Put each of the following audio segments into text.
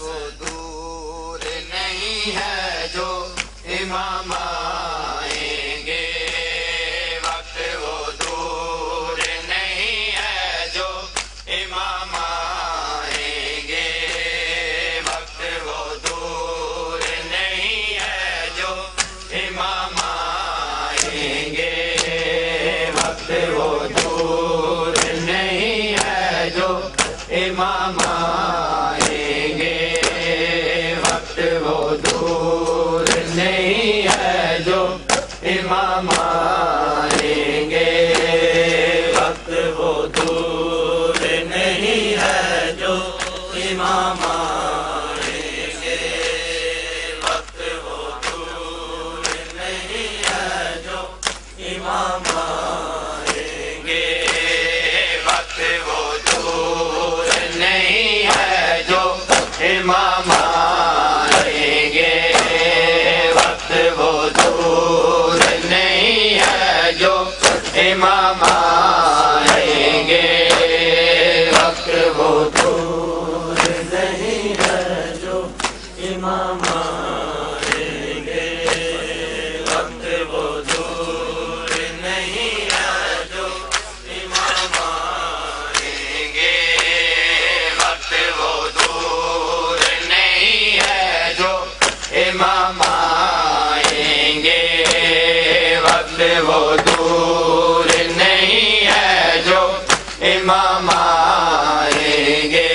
وہ دور نہیں ہے جو امام آئیں گے، وقت وہ دور نہیں ہے جو امام آئیں گے، وقت وہ دور نہیں ہے جو امام آئیں گے، وقت وہ دور نہیں ہے جو امام آئیں گے، وقت وہ دور نہیں ہے جو امام آئیں گے، وقت وہ دور نہیں ہے جو امام آئیں گے، وقت وہ دور نہیں ہے جو امام آئیں گے، وقت وہ دور نہیں ہے جو امام آئیں گے، وقت وہ دور نہیں ہے جو امام آئیں گے، وقت وہ دور نہیں ہے جو امام آئیں گے، وقت وہ دور نہیں ہے جو امام آئیں گے، وقت وہ دور نہیں ہے جو امام آئیں گے، وقت وہ دور نہیں ہے جو امام آئیں گے،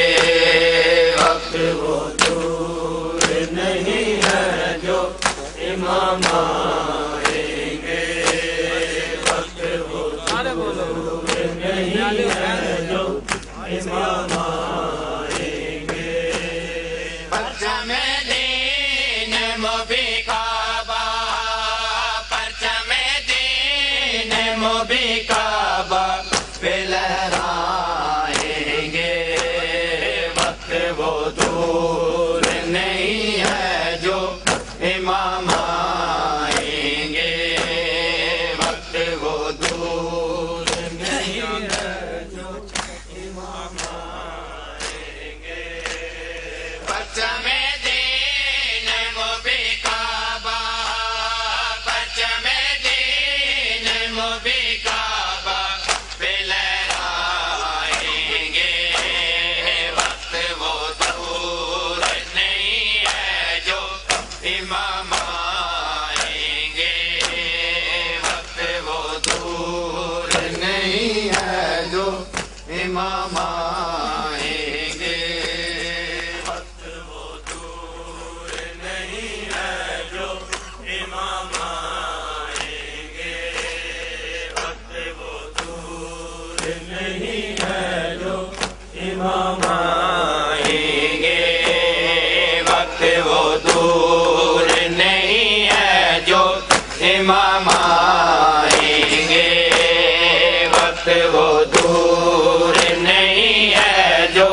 وقت وہ دور نہیں ہے جو امام آئیں گے، وقت وہ دور نہیں ہے جو امام آئیں گے، پرچم دین مبی کعبہ، پرچم دین مبی کعبہ پہ لہرائیں گے، وقت وہ دور نہیں ہے جو امام آئیں گے، وقت وہ دور نہیں ہے جو امام آئیں گے، پرچم دین مبی کعبہ، پرچم دین مبی کعبہ پہ لہرائیں گے، وقت وہ دور نہیں ہے جو امام آئیں گے، وقت وہ دور نہیں ہے جو امام آئیں گے، وقت وہ دور نہیں ہے جو امام آئیں گے، وقت وہ دور نہیں ہے جو امام آئیں گے، وقت وہ دور نہیں ہے جو امام آئیں گے، وقت وہ دور نہیں ہے جو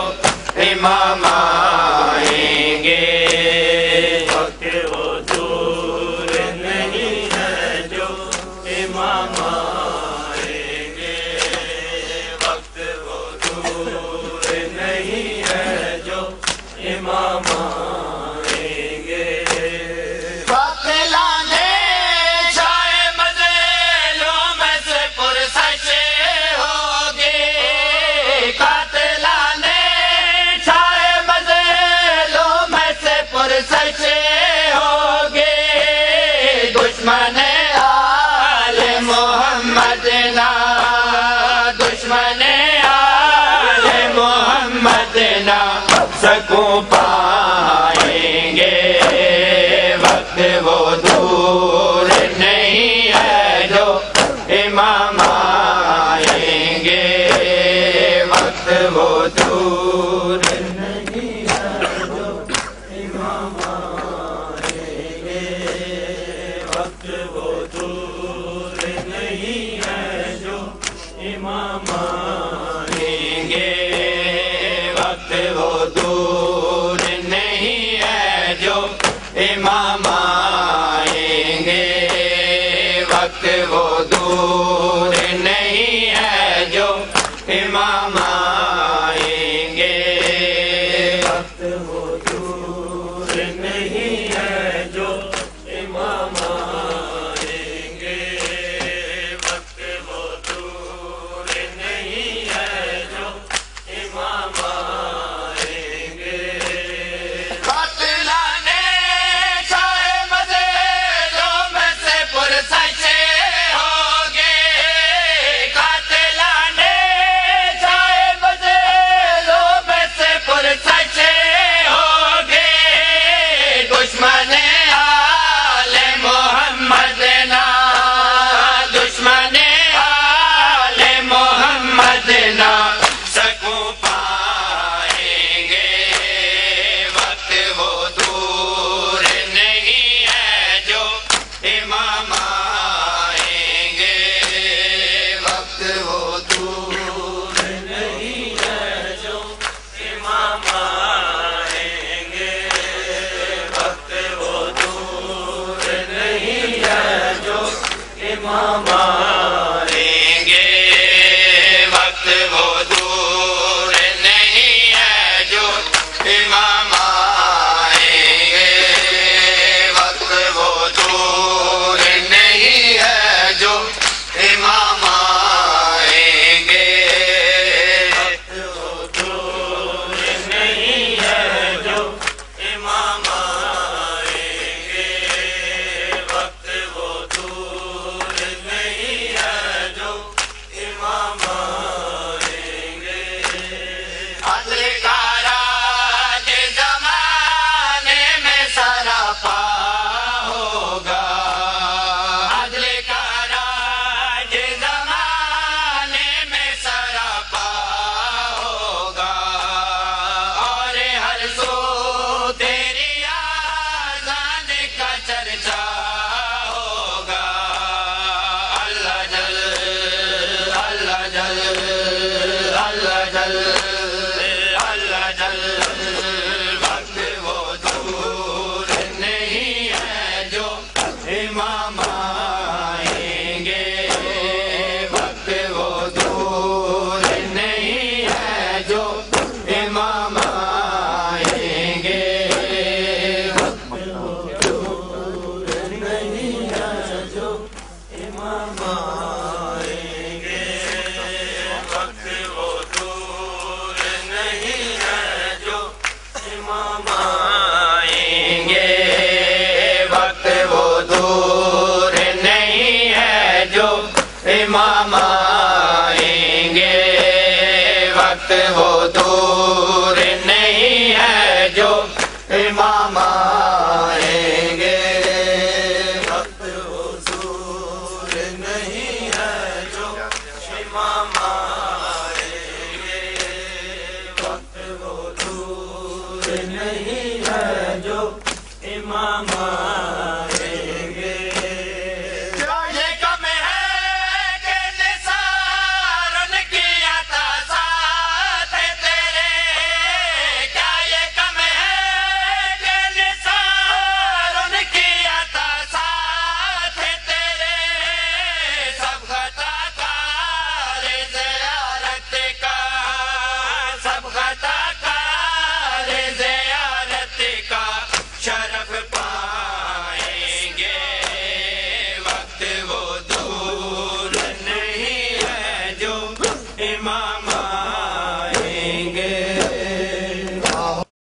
امام آئیں گے، وقت وہ دور نہیں ہے جو امام آئیں گے، وقت وہ دور نہیں ہے جو امام آئیں گے، وقت لانے جائے مظلوم میں سے پرسش ہوگی، قاتلانے جائے مظلوم میں سے پرسش ہوگی، دشمن آل محمد نا، دشمن آل محمد نا سکوں پائیں گے، وقت وہ دور نہیں ہے جو امام آئیں گے، وقت وہ دور نہیں ہے جو امام آئیں گے، وقت وہ دور نہیں ہے جو امام آئیں گے، وقت وہ دور نہیں ہے جو امام آئیں گے وقت وہ دور نہیں ہے جو امام آئیں گے وقت وہ دور نہیں ہے جو امام آئیں گے وقت وہ دور نہیں ہے جو امام آئیں گے قاتلانے شاہ مظلوم میں سے پرسچے ہوں گے قاتلانے شاہ مظلوم میں سے پرسچے ہوں گے دشمن آل محمد نا دشمن آل محمد نا سکوں پائیں گے وقت وہ دور نہیں ہے جو امام آئیں گے وقت وہ دور نہیں ہے جو امام آئیں گے وقت وہ دور نہیں ہے جو امام آئیں گے وقت وہ دور نہیں ہے جو امام آئیں گے وقت وہ دور نہیں ہے جو امام آئیں گے وقت وہ دور نہیں ہے جو امام آئیں گے وقت وہ دور نہیں ہے جو امام آئیں گے عدل کا راج زمانے میں سراپا ہوگا عدل کا راج زمانے میں سراپا ہوگا اور ہر سو تیری آذان کا چرچا ہوگا اللہ جل اللہ جل اللہ جل اللہ جل وقت وہ دور نہیں ہے جو امام آئیں گے وقت وہ دور نہیں ہے جو امام آئیں گے وقت وہ دور نہیں ہے جو امام آئیں گے وقت وہ دور نہیں ہے جو امام آئیں گے وقت وہ دور نہیں ہے جو امام آئیں گے وقت وہ دور نہیں ہے جو امام آئیں گے وقت وہ دور نہیں ہے جو امام آئیں گے وقت وہ دور نہیں ہے جو امام